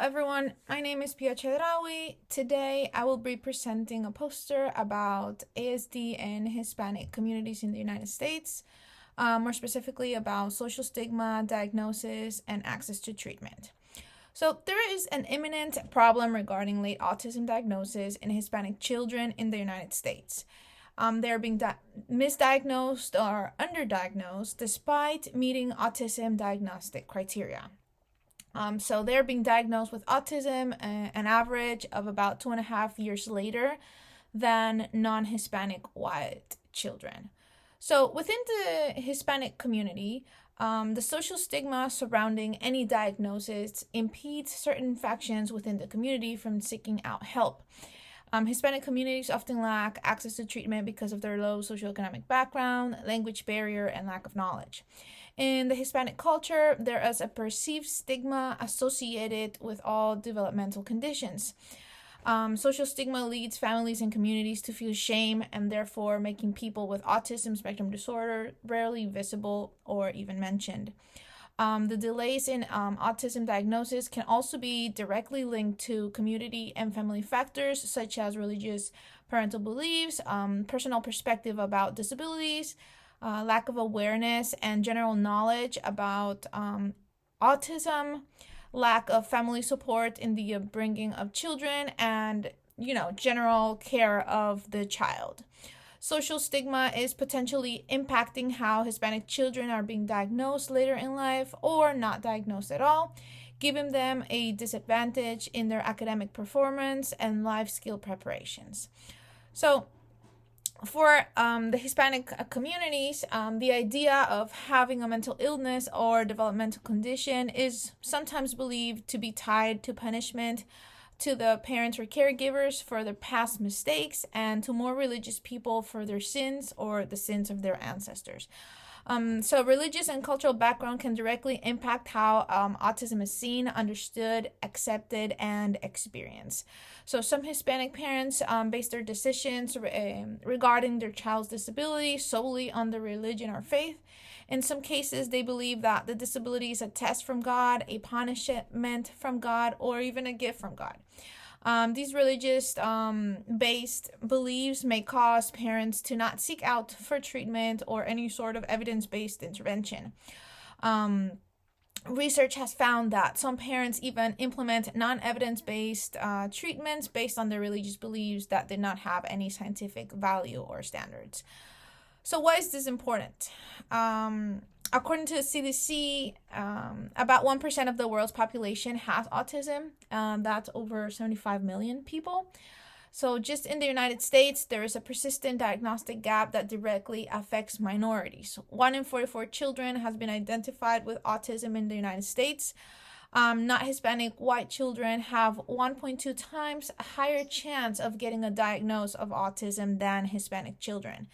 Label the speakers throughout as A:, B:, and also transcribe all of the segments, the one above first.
A: everyone, my name is Pia Chedraui. Today I will be presenting a poster about ASD and Hispanic communities in the United States, more specifically about social stigma, diagnosis, and access to treatment. So there is an imminent problem regarding late autism diagnosis in Hispanic children in the United States. They're being misdiagnosed or underdiagnosed despite meeting autism diagnostic criteria. So they're being diagnosed with autism an average of about 2.5 years later than non-Hispanic white children. So within the Hispanic community, the social stigma surrounding any diagnosis impedes certain factions within the community from seeking out help. Hispanic communities often lack access to treatment because of their low socioeconomic background, language barrier, and lack of knowledge. In the Hispanic culture, there is a perceived stigma associated with all developmental conditions. Social stigma leads families and communities to feel shame and therefore making people with autism spectrum disorder rarely visible or even mentioned. The delays in autism diagnosis can also be directly linked to community and family factors such as religious parental beliefs, personal perspective about disabilities, lack of awareness and general knowledge about autism, lack of family support in the upbringing of children, and general care of the child. Social stigma is potentially impacting how Hispanic children are being diagnosed later in life or not diagnosed at all, giving them a disadvantage in their academic performance and life skill preparations. So for the Hispanic communities, the idea of having a mental illness or developmental condition is sometimes believed to be tied to punishment to the parents or caregivers for their past mistakes and to more religious people for their sins or the sins of their ancestors. So religious and cultural background can directly impact how autism is seen, understood, accepted, and experienced. So some Hispanic parents base their decisions regarding their child's disability solely on their religion or faith. In some cases, they believe that the disability is a test from God, a punishment from God, or even a gift from God. These religious based beliefs may cause parents to not seek out for treatment or any sort of evidence-based intervention. Research has found that some parents even implement non-evidence-based treatments based on their religious beliefs that did not have any scientific value or standards. So why is this important? According to the CDC, about 1% of the world's population has autism. That's over 75 million people. So just in the United States, there is a persistent diagnostic gap that directly affects minorities. 1 in 44 children has been identified with autism in the United States. Not Hispanic white children have 1.2 times a higher chance of getting a diagnosis of autism than Hispanic children.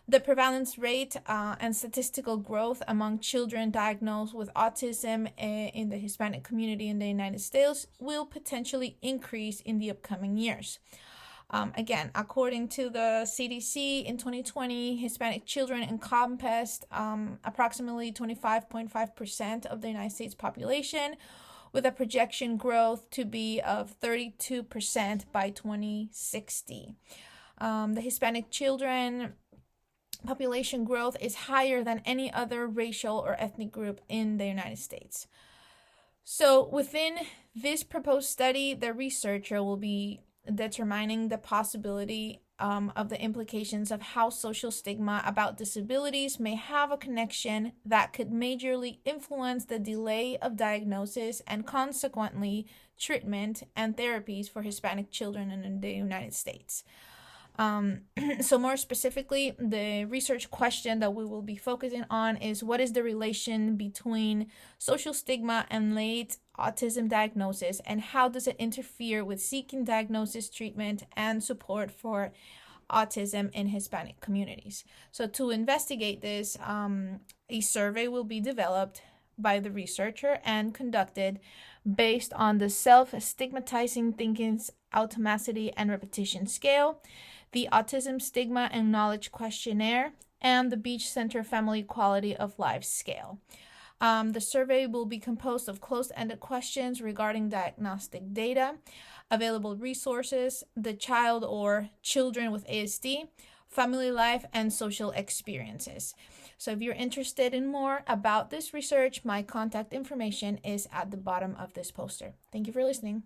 A: The prevalence rate and statistical growth among children diagnosed with autism in the Hispanic community in the United States will potentially increase in the upcoming years. Again, according to the CDC, in 2020, Hispanic children encompassed approximately 25.5% of the United States population, with a projection growth to be of 32% by 2060. The Hispanic children population growth is higher than any other racial or ethnic group in the United States. So within this proposed study, the researcher will be determining the possibility of the implications of how social stigma about disabilities may have a connection that could majorly influence the delay of diagnosis and consequently treatment and therapies for Hispanic children in the United States. So more specifically, the research question that we will be focusing on is what is the relation between social stigma and late autism diagnosis, and how does it interfere with seeking diagnosis, treatment, and support for autism in Hispanic communities? So to investigate this, a survey will be developed by the researcher and conducted based on the self-stigmatizing thinking's automaticity and repetition scale, the Autism Stigma and Knowledge Questionnaire, and the Beach Center Family Quality of Life Scale. The survey will be composed of closed-ended questions regarding diagnostic data, available resources, the child or children with ASD, family life, and social experiences. So if you're interested in more about this research, my contact information is at the bottom of this poster. Thank you for listening.